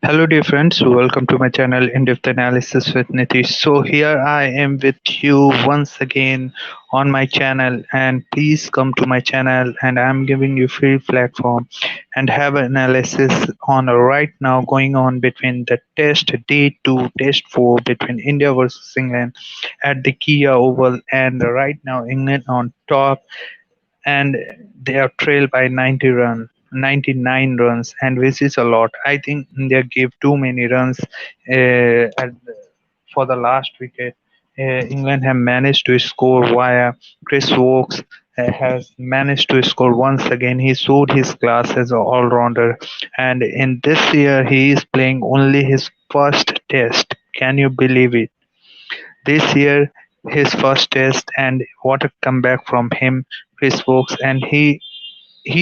Hello, dear friends. Welcome to my channel In Depth Analysis with Nitish. So, here I am with you once again on my channel, and please come to my channel. And I'm giving you free platform and have an analysis on right now going on between the Test Day 2, Test 4 between India versus England at the Kia Oval, and right now England on top and they are trailed by 99 runs, and which is a lot. I think India gave too many runs for the last wicket. England have managed to score via Chris Wokes. Has managed to score once again. He showed his class as an all-rounder, and in this year he is playing only his first test. Can you believe it? This year, his first test, and what a comeback from him, Chris Wokes, and he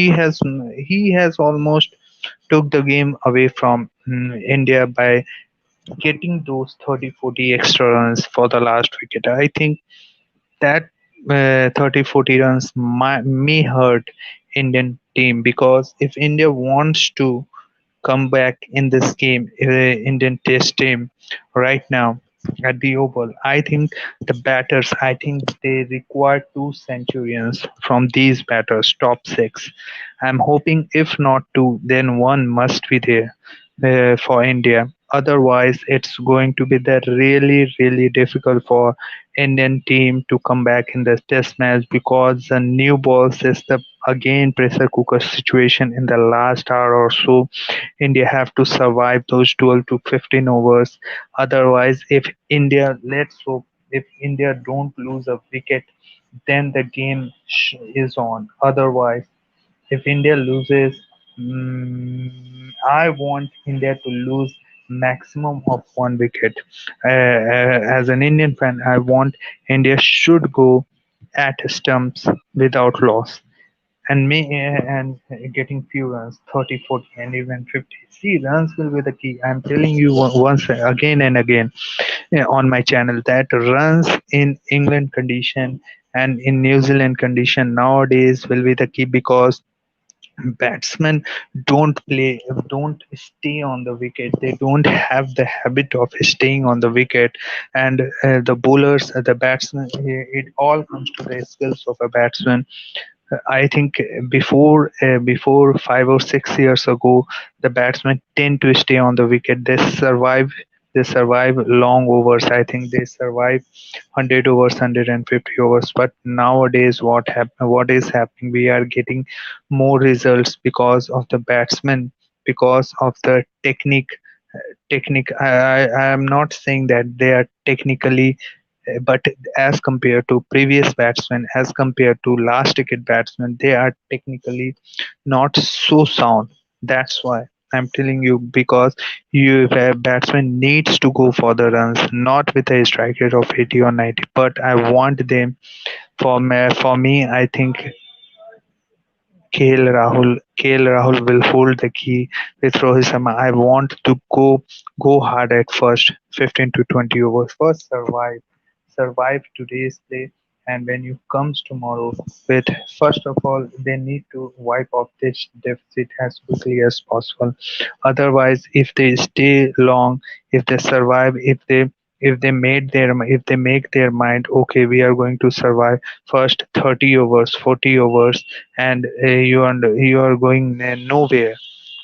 has he has almost took the game away from India by getting those 30-40 extra runs for the last wicket. I think that 30-40 runs may hurt Indian team, because if India wants to come back in this game, Indian Test team right now at the Oval. I think the batters, I think they require two centurions from these batters, top six. I'm hoping if not two, then one must be there for India. Otherwise, it's going to be that really difficult for Indian team to come back in the Test match, because the new balls is the again pressure cooker situation in the last hour or so. India have to survive those 12 to 15 overs. Otherwise, if India, let's hope, if India don't lose a wicket, then the game is on. Otherwise, if India loses, I want India to lose maximum of one wicket. As an Indian fan, I want India should go at stumps without loss, and getting few runs, 30, 40, and even 50. See, runs will be the key. I'm telling you once again and again, on my channel, that runs in England condition and in New Zealand condition nowadays will be the key, because batsmen don't stay on the wicket. They don't have the habit of staying on the wicket, and the bowlers, the batsmen, it all comes to the skills of a batsman. I think before 5 or 6 years ago, the batsmen tend to stay on the wicket. They survive long overs. I think they survive 100 overs, 150 overs. But nowadays, what is happening? We are getting more results because of the batsmen, because of the technique. I am not saying that they are technically, but as compared to previous batsmen, as compared to last ticket batsmen, they are technically not so sound. That's why I'm telling you, because you a batsman needs to go for the runs, not with a strike rate of 80 or 90. But I want them, for me, I think KL Rahul will hold the key with Rohit Sharma. I want to go hard at first 15 to 20 overs. First survive today's play, and when you comes tomorrow with, first of all, they need to wipe off this deficit as quickly as possible. Otherwise, if they stay long, if they survive, if they make their mind, okay, we are going to survive first 30 overs, 40 overs, and you are going nowhere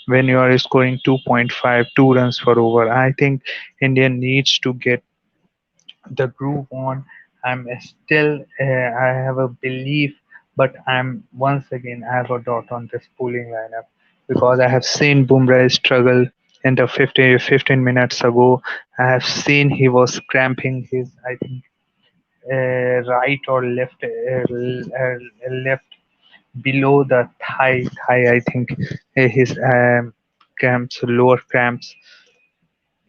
when you are scoring 2.5 2 runs per over. I think India needs to get the groove on. I have a belief, but once again I have a doubt on this bowling lineup, because I have seen Bumrah struggle in the 15 minutes ago. I have seen he was cramping his, I think, right or left below the thigh. I think his cramps, lower cramps.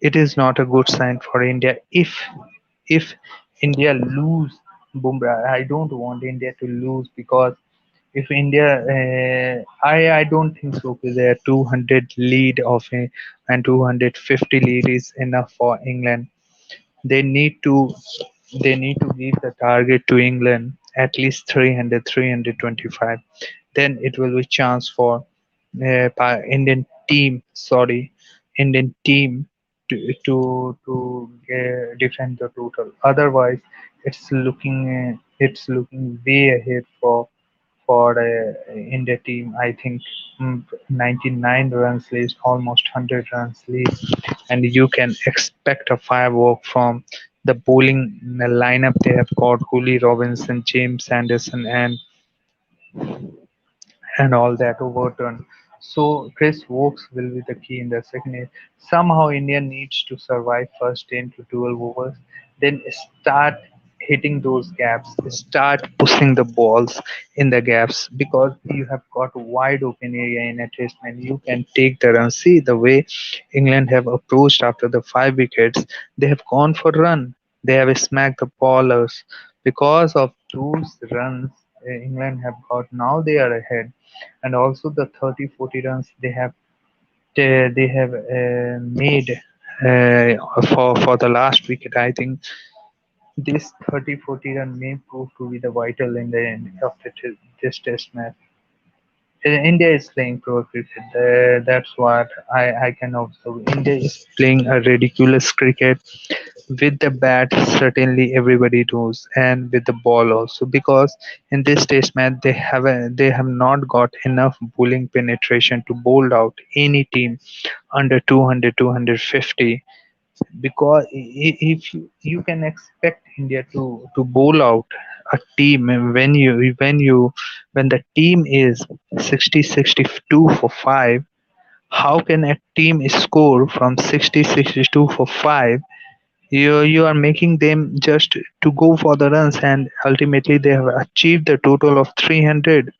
It is not a good sign for India. If India lose Bumrah, I don't want India to lose, because if India, I don't think so. Their 200 lead and 250 lead is enough for England. They need to they need to give the target to England at least 300, 325. Then it will be chance for Indian team. Sorry, Indian team to defend the total. Otherwise, it's looking way ahead for India team. I think 99 runs lead, almost 100 runs lead, and you can expect a firework from the bowling lineup. They have got Hooley Robinson, James Anderson, and all that overturned. So Chris Wokes will be the key in the second innings. Somehow India needs to survive first 10 to 12 overs, then start hitting those gaps, start pushing the balls in the gaps because you have got wide open area in a test and you can take the run. See the way England have approached after the 5 wickets, they have gone for run. They have smacked the bowlers. Because of those runs England have got, now they are ahead, and also the 30-40 runs they have made for the last wicket. I think this 30-40 run may prove to be the vital in the end of this test match. India is playing pro cricket. That's what I can observe. India is playing a ridiculous cricket with the bat. Certainly, everybody knows, and with the ball also. Because in this test match, they have not got enough bowling penetration to bowl out any team under 200, 250. Because if you can expect India to bowl out a team when the team is 60-62 for 5. How can a team score from 60-62 for 5? You are making them just to go for the runs, and ultimately they have achieved the total of 300.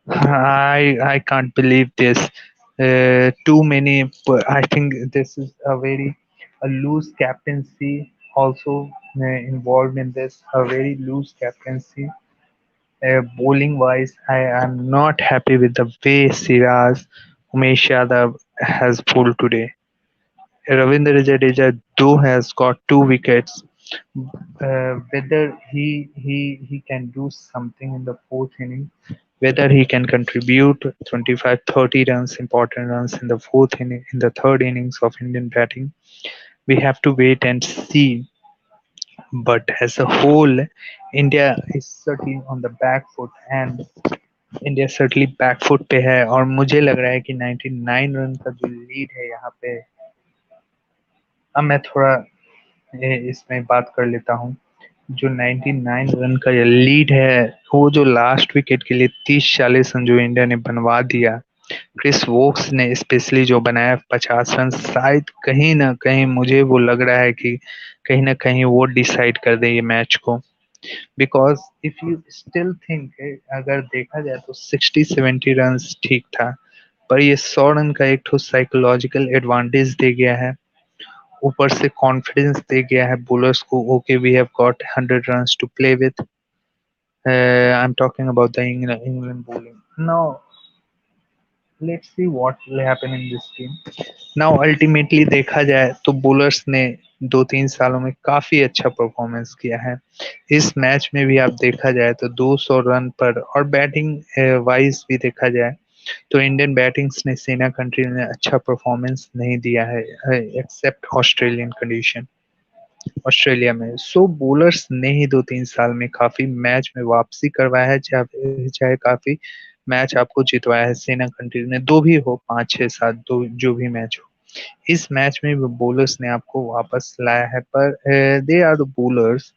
I can't believe this. Too many. I think this is a loose captaincy also involved in this. A very loose captaincy. Bowling wise, I am not happy with the way Siraj Umesh Yadav has bowled today. Ravindra Jadeja though has got 2 wickets. Whether he can do something in the fourth inning, whether he can contribute 25-30 runs, important runs in the fourth inning, in the third innings of Indian batting, we have to wait and see. But as a whole, India is certainly on the back foot, and India certainly back foot पे है और मुझे लग रहा है कि 99 run का जो लीड है यहाँ पे। अब मैं थोड़ा इसमें बात कर लेता हूँ। जो 99 रन का ये लीड है, वो जो लास्ट विकेट के लिए 30-40 रन जो इंडिया ने बनवा दिया, क्रिस वोक्स ने स्पेशली जो बनाया 50 रन, शायद कहीं ना कहीं मुझे वो लग रहा है कि कहीं ना कहीं वो डिसाइड कर दे ये मैच को। Because if you still think, अगर देखा जाए तो 60-70 रन ठीक था, पर ये 100 रन का एक ठो साइकोलॉजिकल एडवांटेज दे गया है, ऊपर से कॉन्फिडेंस दे गया है बॉलर्स को। Okay, we have got 100 runs to play with. I am talking about the England bowling now. Let's see what will happen in this team. Now ultimately देखा जाए तो बॉलर्स ने 2-3 सालों में काफी अच्छा परफॉर्मेंस किया है। इस मैच में भी आप देखा जाए तो 200 रन पर, और बैटिंग वाइज भी देखा जाए तो इंडियन बैटिंग्स ने, सेना कंट्री ने अच्छा परफॉर्मेंस नहीं दिया है एक्सेप्ट ऑस्ट्रेलियन कंडीशन, ऑस्ट्रेलिया में। सो बॉलर्स ने ही 2-3 साल में काफी मैच में वापसी करवाया है, चाहे चाहे काफी मैच आपको जितवाया है सेना कंट्री ने, दो भी हो, 5-6-7, दो जो भी मैच हो। इस मैच में भी बॉलर्स ने आपको वापस लाया है, पर they are the bowlers.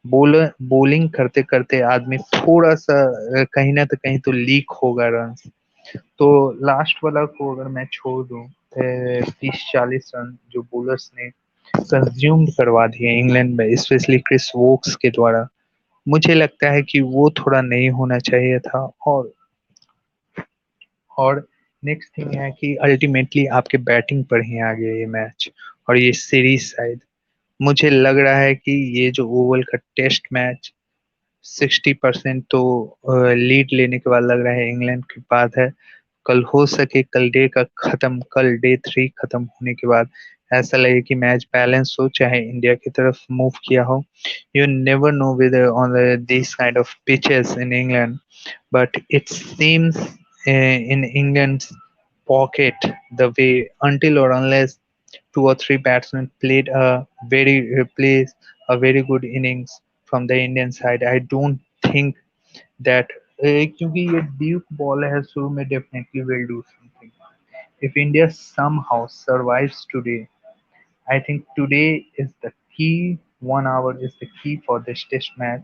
Bowler bowling करते करते आदमी थोड़ा सा कहीं ना तो कहीं तो लीक होगा रन। तो लास्ट वाला को अगर मैं छोड़ दूं, 30-40 रन जो बॉलर्स ने कंज्यूम्ड करवा दिए इंग्लैंड में, स्पेशली क्रिस वोक्स के द्वारा, मुझे लगता है कि वो थोड़ा नहीं होना चाहिए था। और नेक्स्ट थिंग है कि अल्टीमेटली आपके बैटिंग पर ही आ गया ये मैच और ये सीरीज। शायद मुझे लग रहा है कि ये जो ओवल का टेस्ट मैच 60% तो लीड लेने के बाद लग रहा है इंग्लैंड के पास है। कल हो सके, कल डे 3 खत्म होने के बाद ऐसा लगे कि मैच बैलेंस हो, चाहे इंडिया की तरफ मूव किया हो। You never know with on this kind of pitches in England, but it seems in England's pocket the way until or unless two or three batsmen plays a very good innings from the Indian side. I don't think that क्योंकि ये deep ball है so may definitely will do something. If India somehow survives today, I think today is the key. 1 hour is the key for this test match.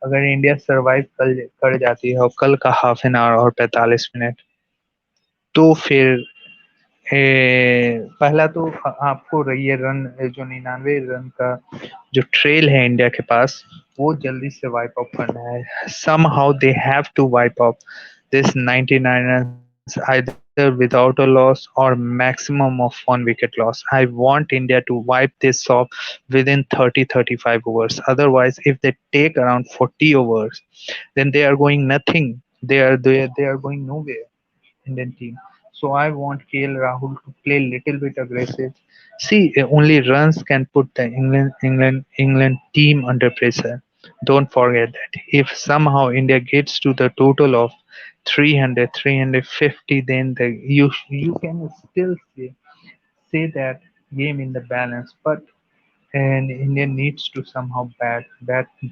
अगर India survive कर जाती है और कल का हाफ एन आवर और 45 minute तो फिर पहला तो आपको ये रन जो 99 रन का जो ट्रेल है इंडिया के पास वो जल्दी से वाइप ऑफ करना है somehow they have to wipe off this 99 runs either without a loss or maximum of 1 wicket loss. I want India to wipe this off within 30-35 overs. Otherwise, if they take around 40 overs, then they are going nothing. They are going nowhere. Indian team. So I want KL Rahul to play little bit aggressive. See, only runs can put the England team under pressure. Don't forget that. If somehow India gets to the total of 300, 350, then you can still say that game in the balance. But and India needs to somehow bat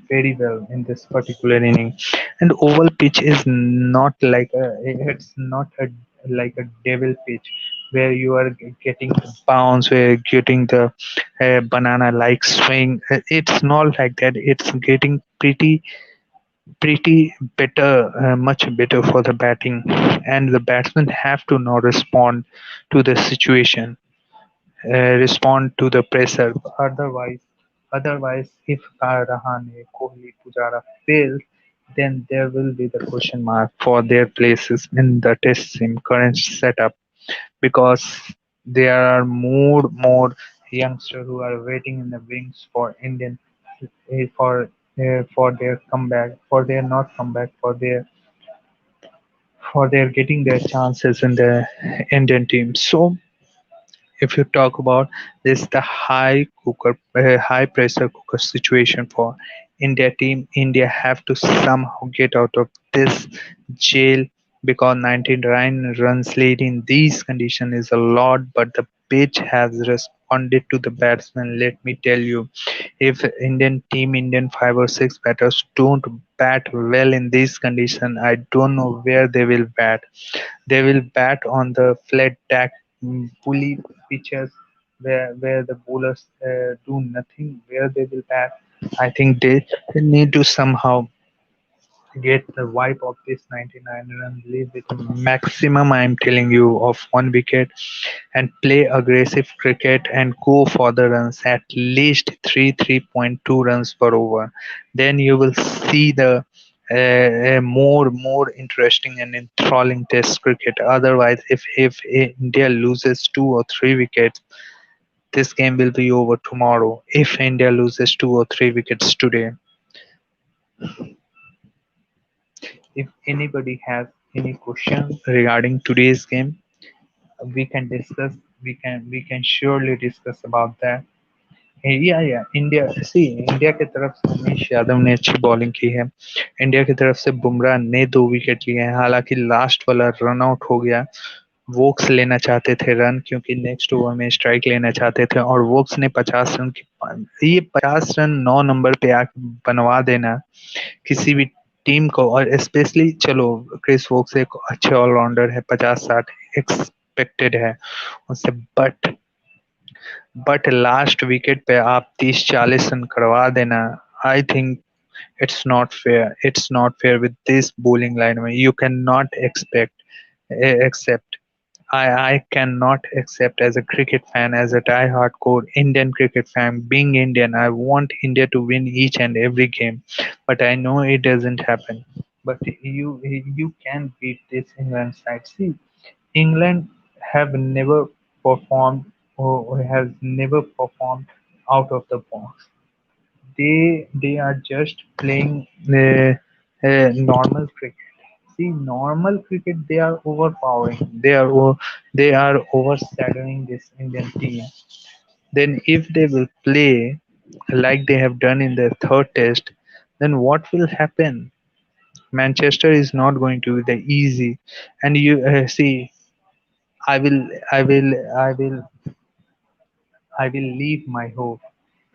very well in this particular inning. And oval pitch is not like it's not a like a devil pitch where you are getting the bounce, where you're getting the banana like swing. It's not like that. It's getting pretty better, much better for the batting, and the batsmen have to now respond to the situation respond to the pressure. Otherwise, if Rahane, Kohli, Pujara fails, then there will be the question mark for their places in the test team current setup because there are more youngsters who are waiting in the wings for Indian for their comeback, for their not comeback, for their getting their chances in the Indian team. So if you talk about this the high pressure cooker situation for India team, India have to somehow get out of this jail because 19 runs lead in these conditions is a lot, but the pitch has responded to the batsman. Let me tell you, if Indian 5 or 6 batters don't bat well in these conditions, I don't know where they will bat. They will bat on the flat tack pulley pitches where the bowlers do nothing. Where they will bat, I think they need to somehow get the wipe of this 99 run lead with a maximum. I'm telling you of 1 wicket and play aggressive cricket and go for the runs at least 3.2 runs per over. Then you will see the more interesting and enthralling test cricket. Otherwise, if India loses 2 or 3 wickets, this game will be over tomorrow. If India loses 2 or 3 wickets today, if anybody has any question regarding today's game, we can discuss. We can surely discuss about that. या India सी India की तरफ से उमेश यादव ने अच्छी bowling की है India की तरफ से बुमराह ने 2 विकेट लिए हैं हालांकि लास्ट वाला रन आउट हो गया वोक्स लेना चाहते थे रन क्योंकि नेक्स्ट ओवर में स्ट्राइक लेना चाहते थे और वोक्स ने 50 रन की ये 50 रन 9 नंबर पे आके बनवा देना किसी भी टीम को और स्पेशली चलो क्रिस वोक्स एक अच्छे ऑलराउंडर है 50-60 एक्सपेक्टेड है उससे बट लास्ट विकेट पे आप 30-40 रन करवा देना I think it's not fair with this bowling line you cannot accept I cannot accept as a cricket fan, as a die-hardcore Indian cricket fan, being Indian, I want India to win each and every game, but I know it doesn't happen. But you can beat this England side. See, England have never performed or has never performed out of the box. They are just playing normal cricket. See, normal cricket they are overpowering. They are overshadowing this Indian team. Then if they will play like they have done in the third test, then what will happen? Manchester is not going to be the easy. And you see, I will, I will, I will, I will leave my hope.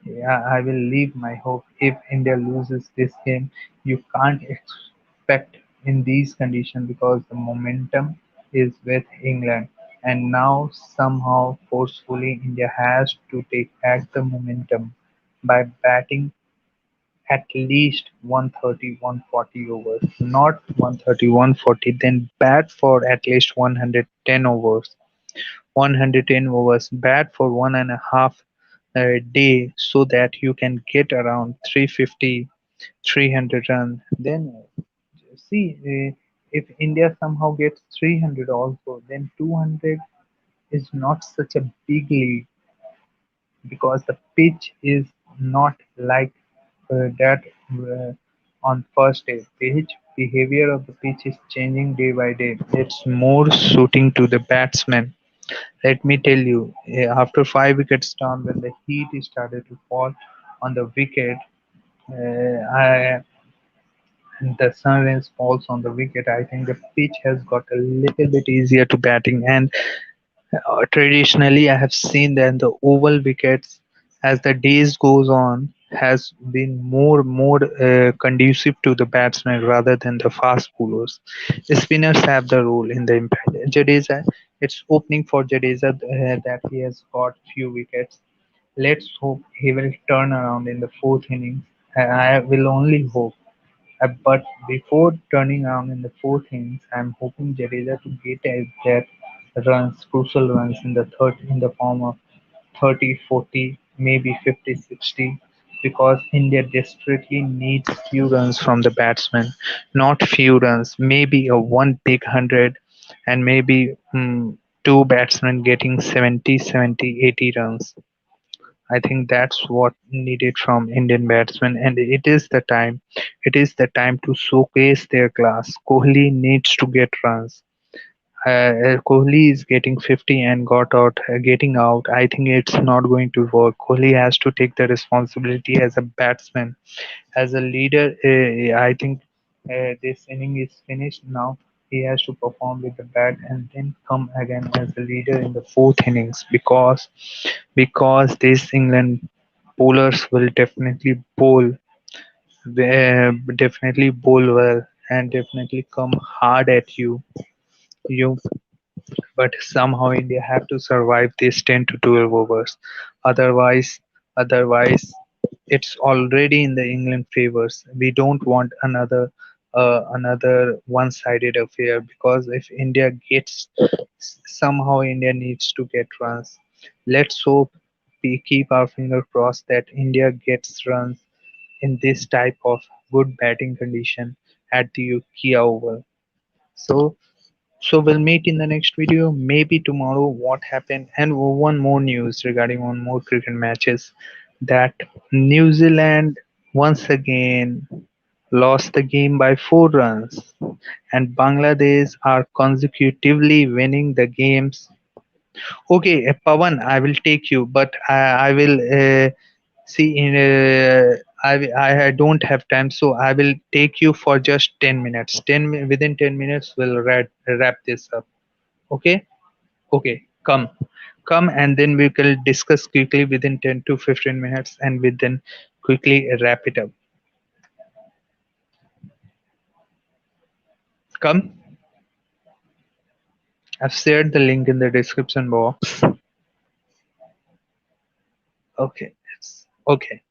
Yeah, I will leave my hope if India loses this game. You can't expect in these conditions because the momentum is with England. And now somehow forcefully India has to take back the momentum by batting at least 130, 140 overs. Not 130, 140, then bat for at least 110 overs. 110 overs, bat for 1.5 day so that you can get around 350, 300 runs. Then see if India somehow gets 300 also, then 200 is not such a big lead because the pitch is not like that on first day. Pitch behavior of the pitch is changing day by day. It's more suiting to the batsman. Let me tell you, after 5 wickets down, when the heat started to fall on the wicket, I, the sun rays falls on the wicket. I think the pitch has got a little bit easier to batting, and traditionally, I have seen that the oval wickets, as the days goes on, has been more conducive to the batsman rather than the fast bowlers. Spinners have the role in the impact. Jadeja, it's opening for Jadeja that he has got few wickets. Let's hope he will turn around in the fourth innings. I will only hope. But before turning around in the fourth innings, I'm hoping Jadeja to get that runs, crucial runs in the third in the form of 30, 40, maybe 50, 60, because India desperately needs few runs from the batsman, not few runs, maybe a one big 100 and maybe two batsmen getting 70, 70, 80 runs. I think that's what needed from Indian batsmen, and it is the time. It is the time to showcase their class. Kohli needs to get runs. Kohli is getting 50 and getting out. I think it's not going to work. Kohli has to take the responsibility as a batsman, as a leader. I think this inning is finished now. He has to perform with the bat and then come again as a leader in the fourth innings because these England bowlers will definitely bowl well and definitely come hard at you but somehow India have to survive these 10 to 12 overs. Otherwise, it's already in the England favors. We don't want another one-sided affair because if India gets somehow India needs to get runs. Let's hope we keep our finger crossed that India gets runs in this type of good batting condition at the Kia Oval. So so we'll meet in the next video, maybe tomorrow. What happened? And one more news regarding one more cricket matches that New Zealand once again lost the game by 4 runs, and Bangladesh are consecutively winning the games. Okay, Pawan, I will take you, but I will see in. I don't have time, so I will take you for just 10 minutes. Within 10 minutes, we'll wrap this up. Okay? Okay, come and then we will discuss quickly within 10 to 15 minutes and we then quickly wrap it up. Come, I've shared the link in the description box. Okay, okay,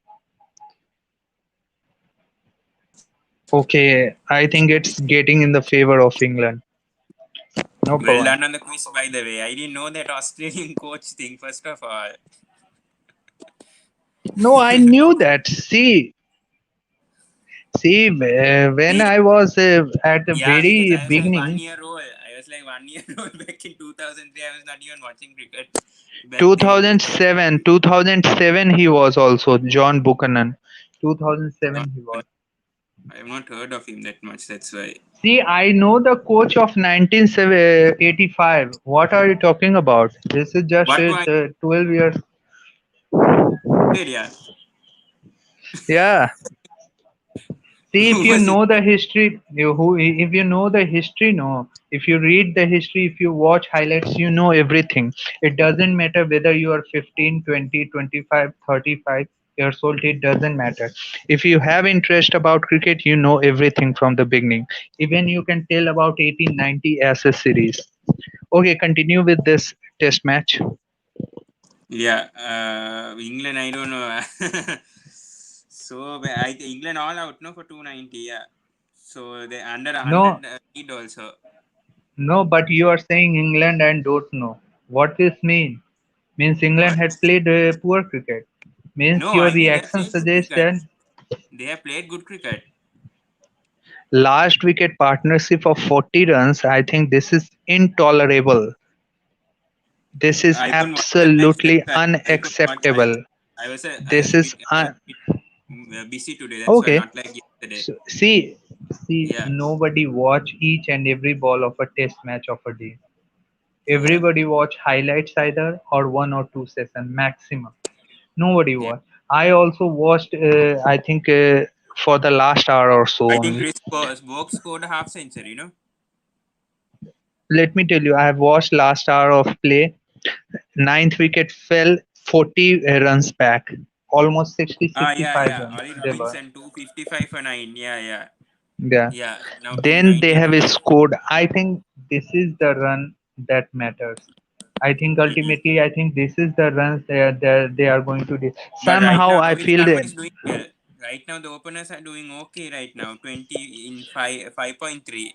okay. I think it's getting in the favor of England. No, Well Pawan. done on the quiz, by the way. I didn't know that Australian coach thing, first of all. No, I knew that. See, when See, I was at the yeah, because very I was like one beginning, year old. I was like 1 year old back in 2003. I was not even watching cricket back then in 2007, 2003. 2007 he was also John Buchanan. Not, 2007 he was. I have not heard of him that much. That's why. See, I know the coach of 1985. What are you talking about? This is just What was 12 years. Australia? Yeah, See, if Who you was know it? the history, if you know the history, no. If you read the history, if you watch highlights, you know everything. It doesn't matter whether you are 15, 20, 25, 35 years old. It doesn't matter. If you have interest about cricket, you know everything from the beginning. Even you can tell about 1890 as a series. Okay, continue with this test match. Yeah, England. I don't know. England all out no for 290. Yeah, so they under a No, hundred lead also. no, but you are saying England and don't know. What this mean? Means England What? had played poor cricket. Means No, your I think they have reaction played good suggests cricket. that They have played good cricket. last wicket partnership of 40 runs. I think this is intolerable. This is I couldn't watch that match. That's absolutely why I couldn't watch. unacceptable. I was This is busy today. That's why okay. not like yesterday. So, see, Yeah, nobody watch each and every ball of a test match of a day. yeah, Everybody watch highlights either or one or two session maximum. Nobody yeah. watched. I also watched. I think for the last hour or so I think only. Box scored a half century. No. Let me tell you, I have watched last hour of play. Ninth wicket fell 40 runs back, almost 60, Ah, yeah, 65 yeah. runs. Ollie They were. Robinson 255 for 9. Yeah, yeah, Yeah. yeah. Now Then they 290 have to lose. scored. I think this is the run that matters. I think Mm-mm. ultimately, I think this is the runs they are going to do. But right Somehow, now, I Rohit feel Sharma that is doing well. Right now, the openers are doing okay. Right now, 20 in 5.3.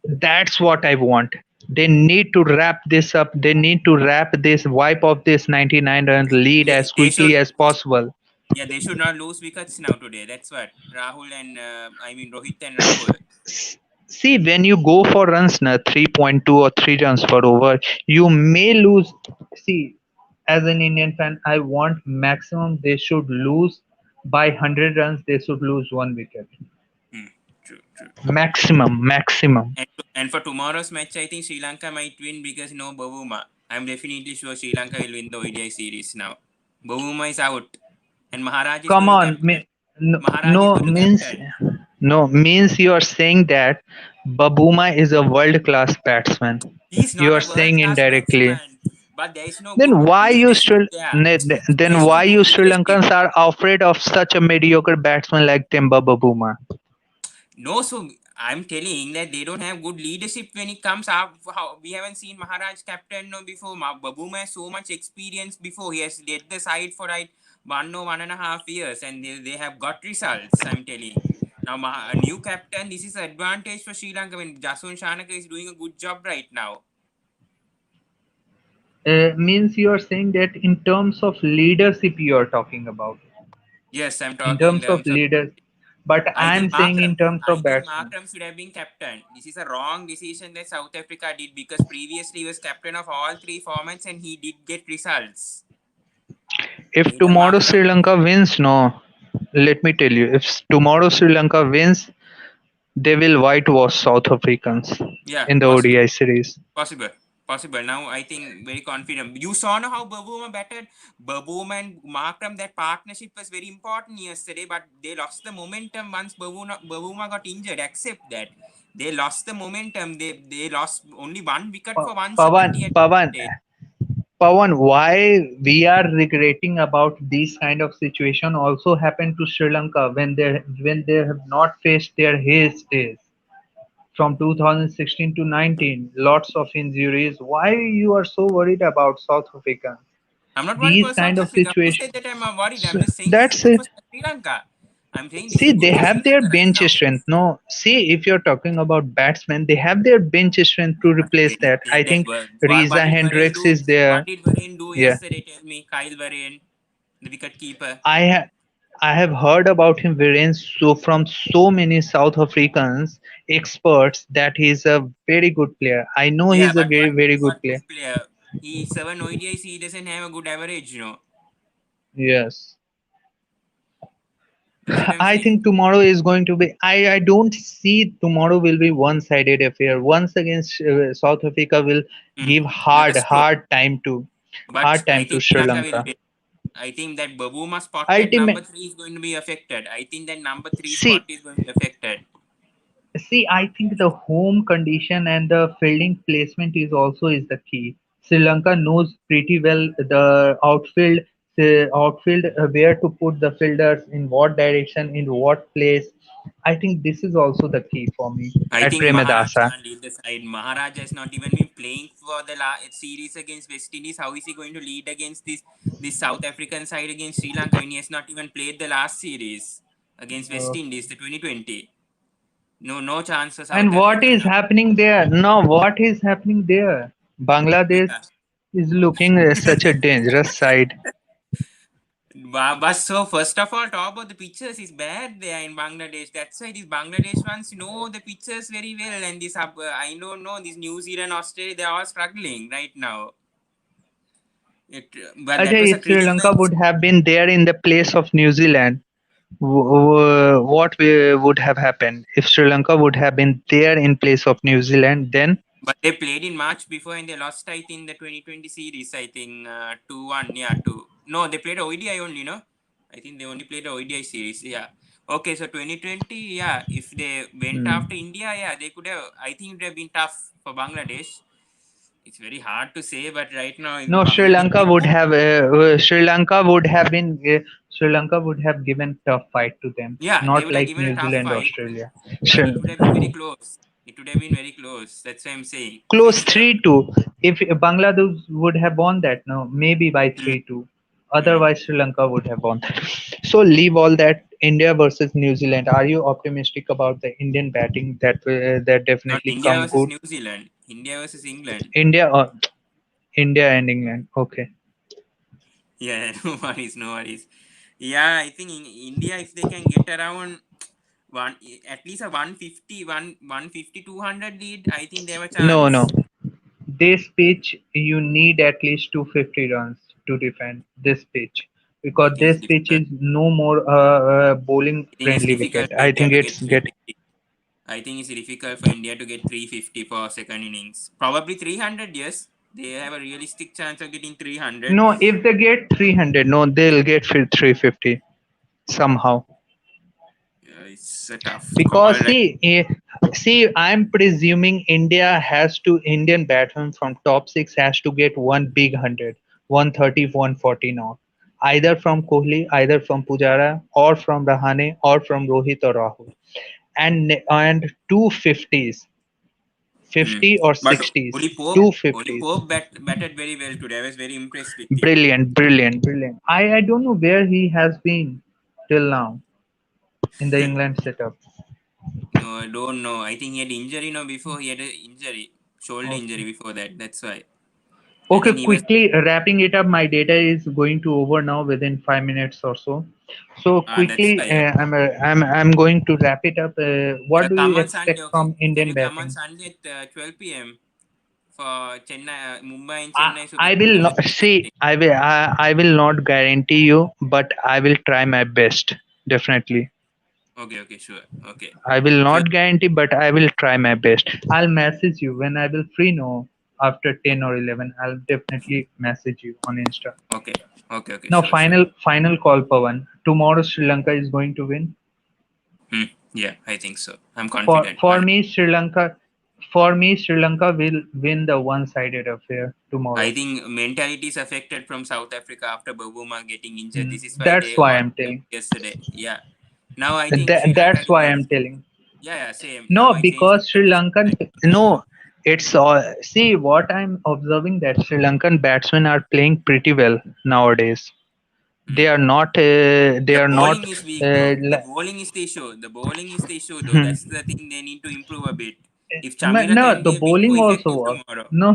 that's what I want. They need to wrap this up. They need to wrap this, wipe off this 99 run lead as They quickly should. as possible. Yeah, they should not lose wickets now today. That's what Rahul and Rohit and Rahul. See, when you go for runs, na 3.2 or 3 runs per over, you may lose. See, as an Indian fan, I want maximum they should lose by 100 runs, they should lose one wicket. Hmm, true, true. Maximum, maximum. And for tomorrow's match, I think Sri Lanka might win because no Bavuma. I'm definitely sure Sri Lanka will win the ODI series now. Bavuma is out, and Maharaj is Come going to on, captain. no, Maharaj is no going to means captain. no means you are saying that Babuma is a world class batsman. He's You not are a world saying class indirectly. batsman, but there is no good Then why you leadership still there. There then is no why good you Sri leadership. Lankans are afraid of such a mediocre batsman like Temba Babuma? No, so I'm telling that they don't have good leadership when it comes up. How we haven't seen Maharaj captain no before. Babuma has so much experience before. He has led the side for like 1.5 years, and they have got results. I'm telling. Now, a new captain, this is an advantage for Sri Lanka when Jason Shanaka is doing a good job right now. Means you are saying that in terms of leadership you are talking about. Yes, I'm In talking in terms of terms of. leaders, but I I'm think saying in terms of batsmen. Markram should have been captain. This is a wrong decision that South Africa did because previously he was captain of all three formats and he did get results. If Neither tomorrow Sri Markram. Lanka wins, no, let me tell you, if tomorrow Sri Lanka wins, they will whitewash South Africans Yeah, in the possible. ODI series. Possible. Possible. Now I think very confident. You saw now how Babuma batted. Babuma and Markram, that partnership was very important yesterday, but they lost the momentum once Babuma got injured. Accept that. They lost the momentum. They lost only one wicket for Pavan, 170 at Pavan, stage. Pavan, why we are regretting about these kind of situation also happened to Sri Lanka when they have not faced their haze days from 2016 to 19, lots of injuries. Why you are so worried about South Africans? I'm not worried These about South kind of Africa. Who situation. said that I'm worried? I'm just saying this is That's good it. for Sri Lanka. I'm saying this See, is good they for have Sri their Lanka right bench now. strength. No, see, if you're talking about batsmen, they have their bench strength to replace They that. say I that think Riza what did Varane Hendricks do? is there. What did Varane do Yeah, yesterday? Tell me, Kyle Varane, the wicket keeper. I ha- I have heard about him Viren so from so many South Africans experts that he's a very good player. I know Yeah, he's a but very very good what player. good player? He 7 ODIs. He doesn't have a good average. Yes. That's what I'm I saying. think tomorrow is going to be. I don't see tomorrow will be one-sided affair. Once against South Africa will Hmm. give That's true. hard time to But I think Sri Sri Lanka will Lanka. win. I think that Babuma spot at number Ultimate. 3 is going to be affected. I think that number 3 spot See, is going to be affected. I think the home condition and the fielding placement is also is the key. Sri Lanka knows pretty well the outfield where to put the fielders in what direction, in what place. I think this is also the key for me I at think Maharaj Premedasa. can't lead the side. Maharaj has not even been playing for the series against West Indies. How is he going to lead against this South African side against Sri Lanka when he has not even played the last series against West Uh, Indies, the 2020? No, no chance for South and what Africa is now. happening there? No, what is happening there? Bangladesh Yeah. is looking such a dangerous side. But so first of all, talk about the pitchers is bad there in Bangladesh. That's why these Bangladesh ones know the pitchers very well, and this I don't know this New Zealand, Australia, they are all struggling right now. But that was Ajay, a if Sri critical Lanka match. would have been there in the place of New Zealand, would have happened? If Sri Lanka would have been there in place of New Zealand, then But they played in March before and they lost, I think, the 2020 series, I think, 2-1. Yeah, 2. No, they played ODI only, no? I think they only played the ODI series. Yeah. Okay, so 2020, yeah, if they went hmm. after India, yeah, they could have, I think it would have been tough for Bangladesh. It's very hard to say, but right now in No, Bangladesh, Sri Lanka would have given tough fight to them, yeah, they not would have like given a New tough Zealand, fight, Australia. but Sri, it would have been very close. It would have been very close. That's what I'm saying. So close it's a 3-2. If Bangladesh would have won that, no, maybe by mm, 3-2. mm. Otherwise, Sri Lanka would have won that. So leave all that. India versus New Zealand. Are you optimistic about the Indian batting that Not definitely India come versus good? New Zealand. India versus England. India or India and England. Okay. Yeah, no worries, no worries. Yeah, I think in India, if they can get around one, at least a 150, 200 lead, I think they have a No, no. chance. This pitch, you need at least 250 runs to defend this pitch I because think it's this pitch difficult. is no more bowling I think it's friendly difficult wicket. for I India think to get it's get 350. I think it's difficult for India to get 350 for second innings. Probably 300, yes. They have a realistic chance of getting 300. no. If they get 300, no, they'll get 350 somehow. It's a tough call. Because I'm presuming Indian batsmen from top six has to get one big 100, 130, 140 now, either from Kohli, either from Pujara, or from Rahane, or from Rohit or Rahul, and two fifties, Hmm. 50 or But 60s, Oli two Pope fifties. batted very well today. I was very impressed with him. Brilliant, brilliant, brilliant. I don't know where he has been till now in the England setup. No, I don't know. I think he had injury. No, before he had a injury, shoulder injury Okay. before that. That's why. I Okay, think he was. quickly wrapping it up. My data is going to over now within 5 minutes or so. So That's quickly, why. Okay. I'm going to wrap it up. What do you Come on Sunday. expect Okay. from Can Indian you come on batting? Sunday at 12 p.m. for Chennai, Mumbai and I Chennai? So we I can will watch not the best see. thing. I will not guarantee you, but I will try my best. Definitely. Okay. Okay. Sure. Okay. I will Sure. not guarantee, but I will try my best. I'll message you when I will free know after 10 or 11. I'll definitely message you on Insta. Okay. Okay. Okay. Now, Sure. Sure. final call, Pawan. Tomorrow, Sri Lanka is going to win. Hmm. Yeah, I think so. I'm For confident. for me, Sri Lanka, for me, Sri Lanka will win the one-sided affair I tomorrow. think mentality is affected from South Africa after Babuma getting injured. Hmm. This is why That's they why all I'm left telling. yesterday. Yeah. Now I think Sri Lanka That's will why win. I'm telling. Yeah, yeah, same. Now No, I say Sri because Sri Lanka should Lankan, win. no, it's all. See, what I'm observing that Sri Lankan batsmen are playing pretty well nowadays. They Hmm. are not. They The are not. bowling is weak Uh, though. The la- bowling is the issue. The bowling is the issue though. That's the thing they need to improve a bit. If Chamira no, can the be a bit more bowling also effective work. tomorrow. No,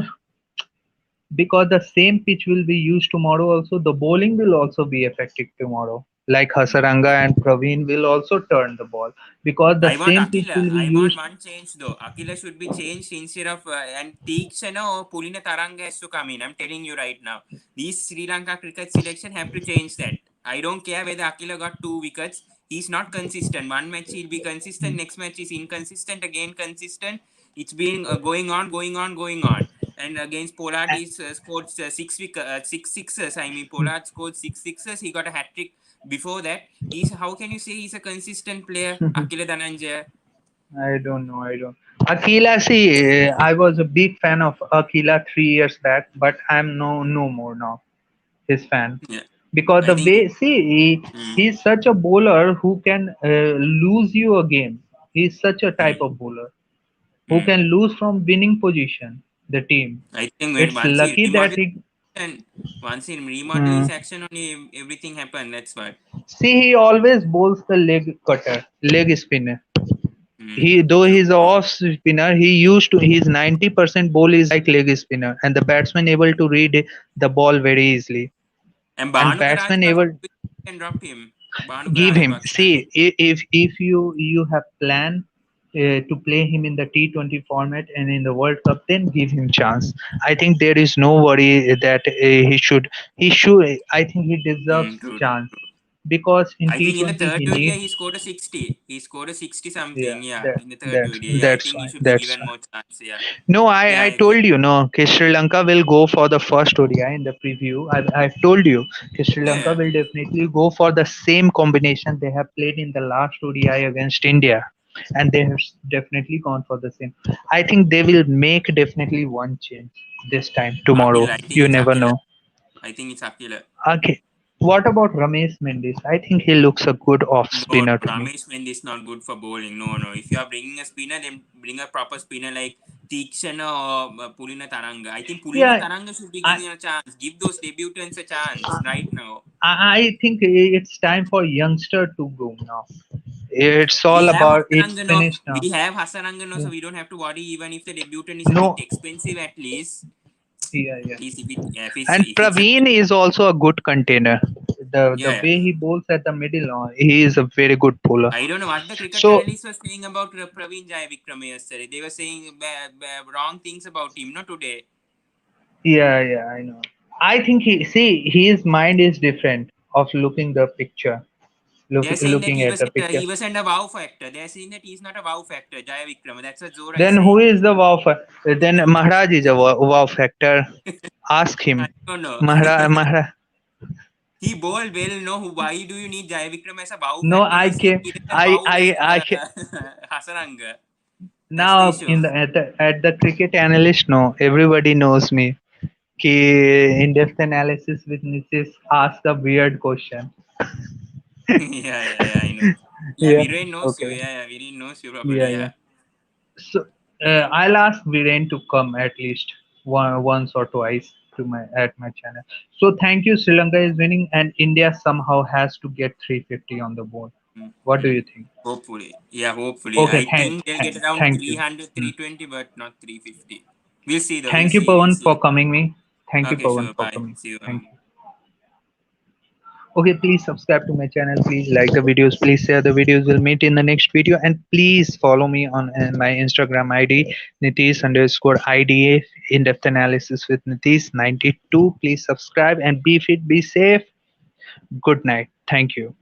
because the same pitch will be used tomorrow also, the bowling will also be effective tomorrow, like Hasaranga Okay. and Praveen will also turn the ball because the I want same pitch Akila. will be I want used. one change though. Akila should be changed instead of and Teeksana or Pulina Taranga has to come in. I'm telling you right now. These Sri Lanka cricket selection have to change that. I don't care whether Akila got 2 wickets. He's not consistent. One match he'll be consistent. Next match is inconsistent. Again consistent. It's been going on, going on, going on. And against Pollard, he scored six sixes. I mean, Pollard scored six sixes. He got a hat trick before that. He's how can you say he's a consistent player? Akila Dhananjaya. I don't know. I don't. Akila, see, I was a big fan of Akila 3 years back, but I'm no more now his fan Yeah, because I the think. way see Mm, he's such a bowler who can lose you a game. He's such a type mm, of bowler who mm. can lose from winning position the team. I think when It's lucky that he once he remodel hmm, his action, only everything happened. That's why. see he always bowls the leg cutter, leg spinner. He though True, he's a true. off spinner, he used to his 90% ball is like leg spinner, and the batsman able to read the ball very easily. And And Bhanuka batsman Rajapaksa able can drop him. Bhanuka give him. Rajapaksa, I See, think. if you have planned to play him in the T20 format and in the World Cup, then give him chance. I think there is no worry that he should. I think he deserves True, true, chance true. because in I think in the T20 third he ODI need. he scored a 60. He scored a 60 Yeah, something. Yeah, that in the third that's ODI. Yeah, I that's think he why. should be That's given why. more chance. Yeah, No, yeah, I I agree. told you, no, Sri Lanka will go for the first ODI in the preview. I've told you, Sri Lanka Yeah. will definitely go for the same combination they have played in the last ODI against India. And they have definitely gone for the same. I think they will make definitely one change this time, tomorrow. Akila, I think You it's never Akila. know. I think it's Akila. Okay. What about Ramesh Mendis? I think he looks a good off No, spinner to me. Ramesh Mendy is not good for bowling. No, no. If you are bringing a spinner, then bring a proper spinner like Tikshana or Pulina Taranga. I think Pulina Yeah, Taranga should be I, given a chance. Give those debutants a chance right now. I think it's time for youngster to go now. It's We all have about it's Hassanangano. finished now. We have Hassanangano, so Yeah. we don't have to worry. Even if the debutant is a bit No, expensive, yeah, yeah. at least And if it's a Praveen is also a good container. The yeah. way he bowls at the middle, he is a very good bowler. I don't know what the cricket So analysts were saying about Praveen Jai Vikrama yesterday. They were saying wrong things about him. Not today. yeah, yeah, I know. I think his mind is different of looking the picture, They're saying that looking at the picture. he wasn't a wow factor. They're saying that he's not a wow factor. Jai Vikrama. That's what Zora is Then who saying. is the wow? Then Maharaj is a wow factor. Ask I him. don't know. Maharaj. He bowled well. No, why do you need Jai Vikram as a wow No, factor? I He's not can. needed a wow like I can. Hasaranga. That's the Now issue. in the at the cricket analyst, no, everybody knows me. कि in-depth analysis with Nitish ask a weird question. Yeah, I know. Yeah, Yeah. Viren knows you. Okay. Yeah, Viren knows you Yeah, properly. yeah. Yeah. So Okay. I'll ask Viren to come at least once or twice to my channel. So thank you. Sri Lanka is winning, and India somehow has to get 350 on the board. What do Mm. you think? Hopefully. Yeah, hopefully. Okay. I think they'll get around Thank you. 300, Hmm. 320, but not 350. We'll see though. We'll Thank you, see. We'll Pawan, for see. coming me. Thank you, Okay, Pawan, sure. for Bye. coming. See you Thank around. you. Okay, please subscribe to my channel. Please like the videos. Please share the videos. We'll meet in the next video. And please follow me on my Instagram ID, Nitish underscore IDA, in depth analysis with Nitish 92. Please subscribe and be fit, be safe. Good night. Thank you.